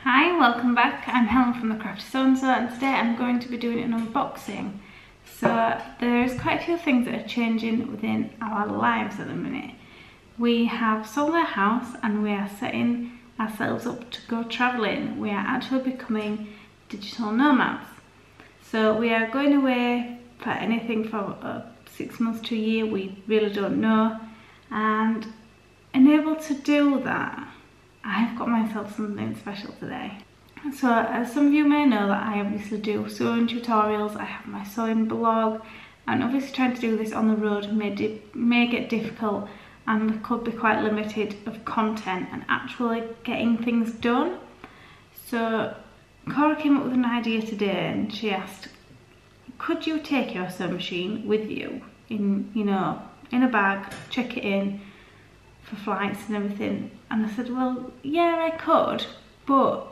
Hi, welcome back. I'm Helen from the Crafty So-and-So, and today I'm going to be doing an unboxing. So there's quite a few things that are changing within our lives at the minute. We have sold our house and we are setting ourselves up to go travelling. We are actually becoming digital nomads. So we are going away for anything from 6 months to a year, we really don't know. And able to do that, I've got myself something special today. So as some of you may know, that I obviously do sewing tutorials, I have my sewing blog, and obviously trying to do this on the road may get difficult and could be quite limited of content and actually getting things done. So Cora came up with an idea today and she asked, could you take your sewing machine with you in a bag, check it in for flights and everything? And I said, well, yeah, I could, but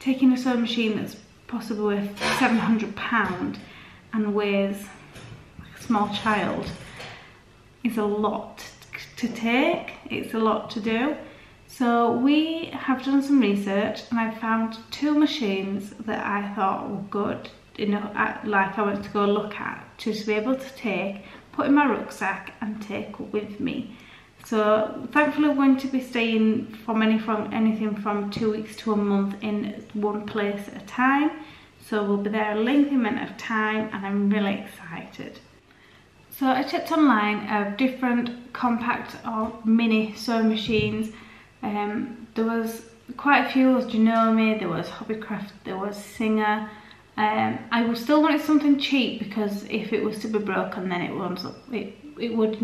taking a sewing machine that's possibly worth £700 and weighs like a small child is a lot to take. It's a lot to do. So we have done some research and I found two machines that I thought were good, like I wanted to go look at, to be able to take, put in my rucksack and take with me. So thankfully we're going to be staying from anything from 2 weeks to a month in one place at a time. So we'll be there a lengthy amount of time and I'm really excited. So I checked online of different compact or mini sewing machines. There was quite a few. There was Janome, there was HobbyCraft, there was Singer. I still wanted something cheap because if it was to be broken then I wanted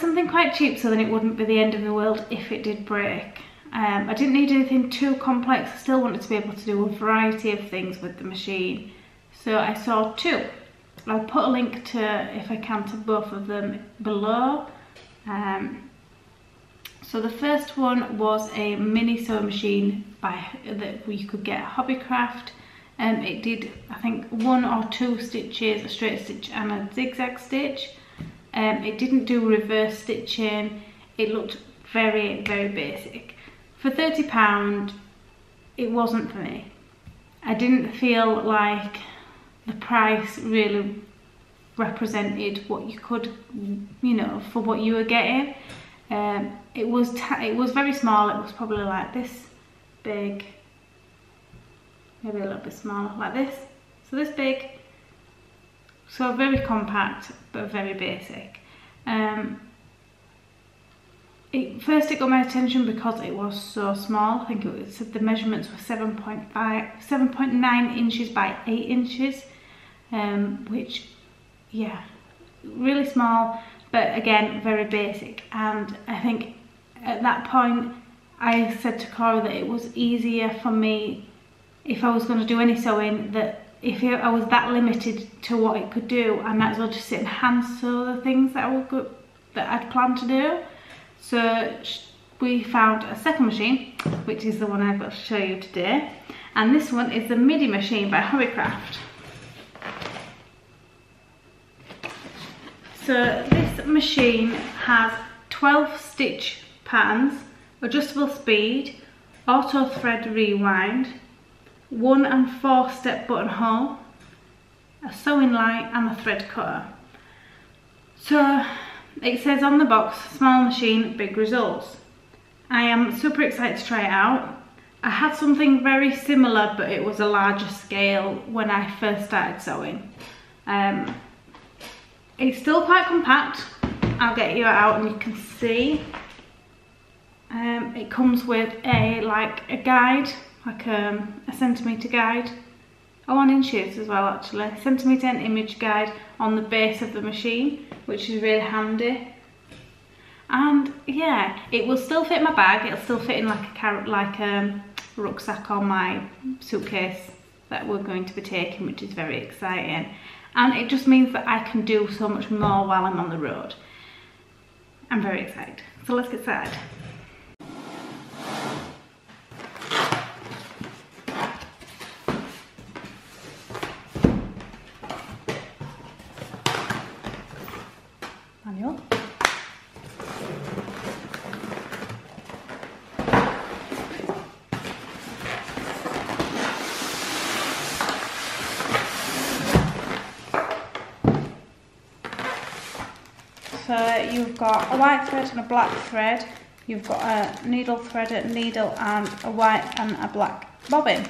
something quite cheap so then it wouldn't be the end of the world if it did break. I didn't need anything too complex. I still wanted to be able to do a variety of things with the machine. So I saw two. I'll put a link to, if I can, to both of them below. So the first one was a mini sewing machine that you could get at HobbyCraft. It did, I think, 1 or 2 stitches, a straight stitch and a zigzag stitch. It didn't do reverse stitching. It looked very, very basic. For £30, it wasn't for me. I didn't feel like the price really represented what you could, for what you were getting. It was very small. It was probably like this big, maybe a little bit smaller, like this. So this big. So very compact, but very basic. First it got my attention because it was so small. I think it said the measurements were 7.9 inches by 8 inches, which, yeah, really small, but again, very basic. And I think at that point, I said to Cora that it was easier for me, if I was going to do any sewing, that if I was that limited to what it could do, I might as well just sit and hand sew the things that I'd planned to do. So we found a second machine, which is the one I've got to show you today. And this one is the Midi machine by HobbyCraft. So this machine has 12 stitch patterns, adjustable speed, auto thread rewind, 1 and 4 step buttonhole, a sewing line and a thread cutter. So it says on the box, small machine, big results. I am super excited to try it out. I had something very similar, but it was a larger scale when I first started sewing. It's still quite compact. I'll get you out and you can see. It comes with a guide, like a centimetre guide, 1 inches as well actually, centimetre and image guide on the base of the machine, which is really handy. And yeah, it will still fit in my bag. It'll still fit in like a rucksack or my suitcase that we're going to be taking, which is very exciting. And it just means that I can do so much more while I'm on the road. I'm very excited. So let's get started. Manual. you've got a white thread and a black thread. You've got a needle threader, needle, and a white and a black bobbin.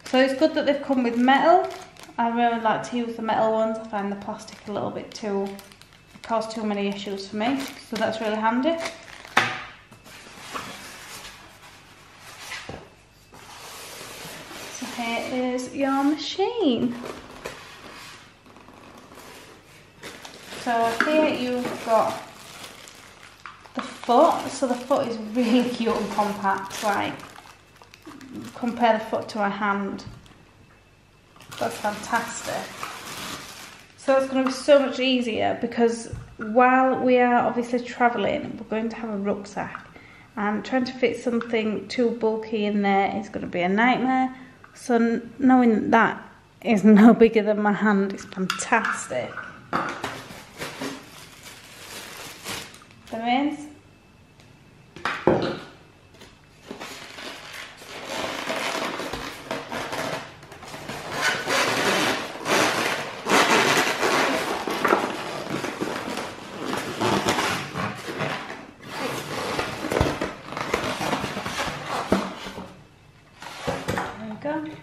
So it's good that they've come with metal. I really like to use the metal ones. I find the plastic a little bit too, it causes too many issues for me. So that's really handy. So here is your machine. So here you've got the foot. So the foot is really cute and compact. Like, compare the foot to a hand. That's fantastic. So it's going to be so much easier because while we are obviously travelling, we're going to have a rucksack, and trying to fit something too bulky in there is going to be a nightmare. So knowing that is no bigger than my hand is fantastic. The reins.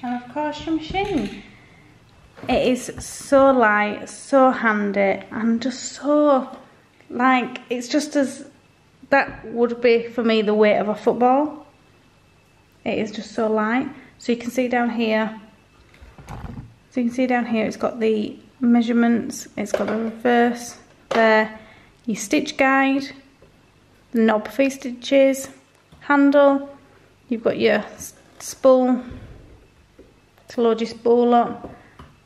And of course your machine. It is so light, so handy, and just so, like, it's just as, that would be for me the weight of a football. It is just so light. So you can see down here, it's got the measurements, it's got the reverse there, your stitch guide, the knob for your stitches, handle, you've got your spool to load your spool up,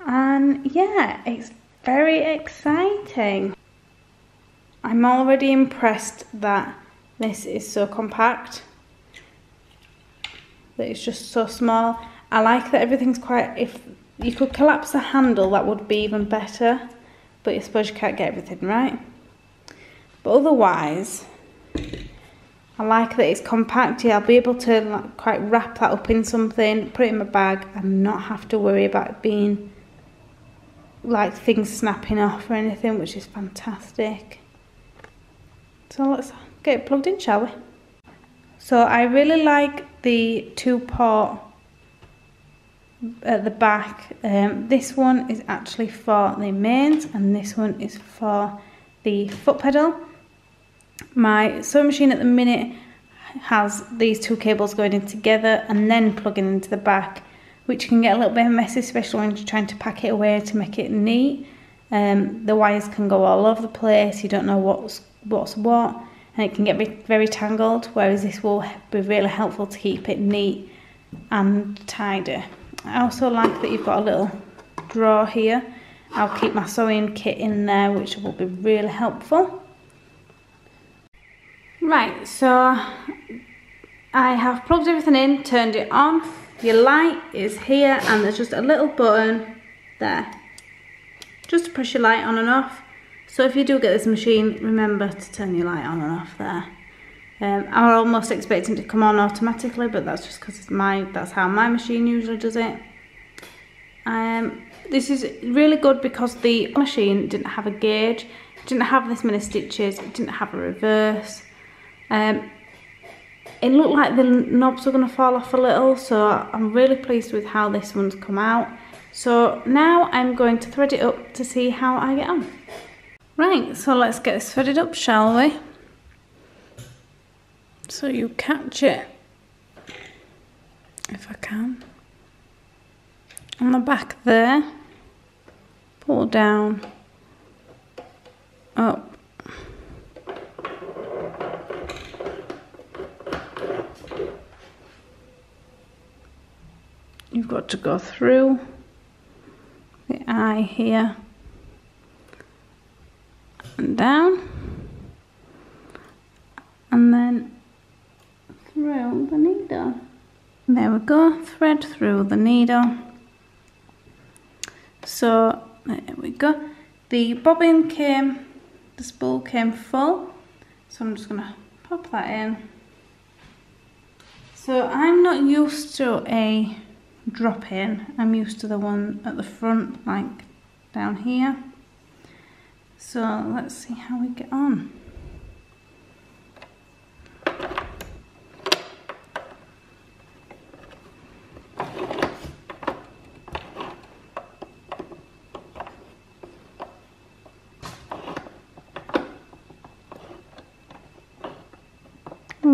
and yeah, it's very exciting. I'm already impressed that this is so compact, that it's just so small. I like that everything's quite, if you could collapse the handle that would be even better, but I suppose you can't get everything right. But otherwise, I like that it's compact. Yeah, I'll be able to like quite wrap that up in something, put it in my bag, and not have to worry about it being like things snapping off or anything, which is fantastic. So let's get it plugged in, shall we? So I really like the 2-port at the back. This one is actually for the mains, and this one is for the foot pedal. My sewing machine at the minute has these 2 cables going in together and then plugging into the back, which can get a little bit messy, especially when you're trying to pack it away to make it neat. The wires can go all over the place, you don't know what's what, and it can get very tangled, whereas this will be really helpful to keep it neat and tidy. I also like that you've got a little drawer here. I'll keep my sewing kit in there, which will be really helpful. Right, so I have plugged everything in, turned it on. Your light is here, and there's just a little button there, just to press your light on and off. So if you do get this machine, remember to turn your light on and off there. I'm almost expecting it to come on automatically, but that's just because that's how my machine usually does it. This is really good because the machine didn't have a gauge, it didn't have this many stitches, it didn't have a reverse. It looked like the knobs were going to fall off a little, so I'm really pleased with how this one's come out. So now I'm going to thread it up to see how I get on. Right, so let's get this threaded up, shall we? So you catch it, if I can, on the back there, pull down, up, you've got to go through the eye here and down, and then through the needle. There we go, thread through the needle. So there we go. The bobbin came, the spool came full, so I'm just going to pop that in. So I'm not used to a drop in, I'm used to the one at the front, like down here. So let's see how we get on.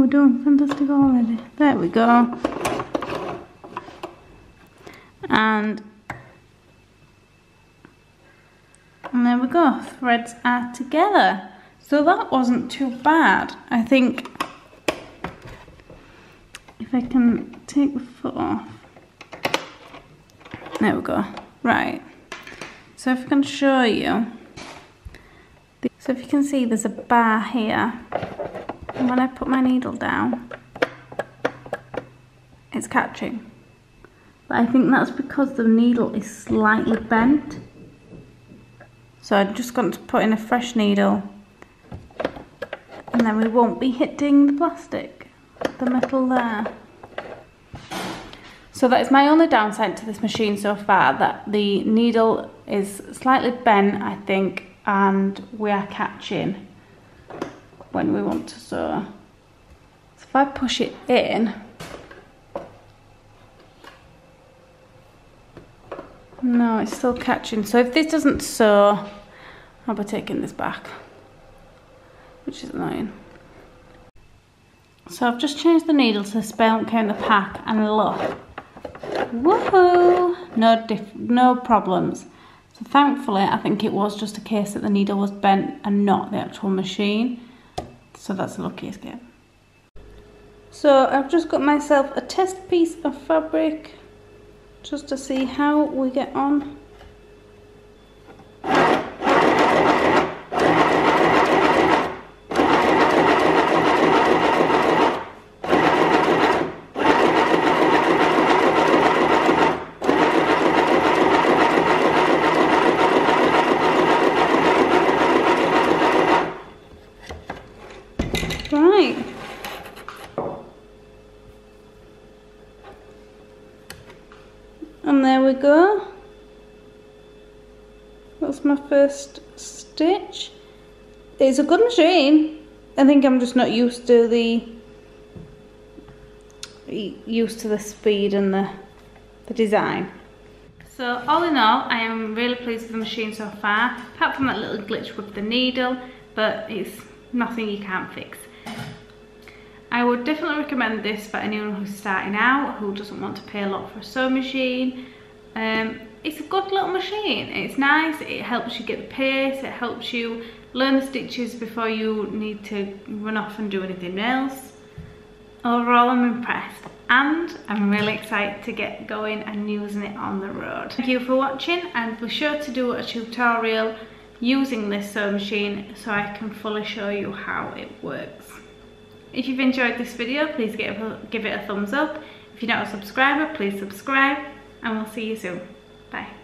we're doing fantastic already. There we go. And there we go, threads are together. So that wasn't too bad. I think if I can take the foot off. There we go. Right. So if I can show you. So if you can see, there's a bar here. And when I put my needle down, it's catching. But I think that's because the needle is slightly bent. So I'm just going to put in a fresh needle, and then we won't be hitting the plastic, the metal there. So that is my only downside to this machine so far, that the needle is slightly bent, I think, and we are catching when we want to sew. So if I push it in, no, it's still catching. So if this doesn't sew, I'll be taking this back, which is annoying. So I've just changed the needle to the spare won't count the pack, and look, woohoo! No problems. So thankfully, I think it was just a case that the needle was bent and not the actual machine. So that's the lucky escape. So I've just got myself a test piece of fabric, just to see how we get on. Right. And there we go. That's my first stitch. It's a good machine. I think I'm just not used to the speed and the design. So all in all, I am really pleased with the machine so far, apart from that little glitch with the needle, but it's nothing you can't fix. I would definitely recommend this for anyone who's starting out, who doesn't want to pay a lot for a sewing machine. It's a good little machine. It's nice, it helps you get the pace, it helps you learn the stitches before you need to run off and do anything else. Overall, I'm impressed, and I'm really excited to get going and using it on the road. Thank you for watching, and be sure to do a tutorial using this sewing machine so I can fully show you how it works. If you've enjoyed this video, please give it a thumbs up. If you're not a subscriber, please subscribe, and we'll see you soon. Bye.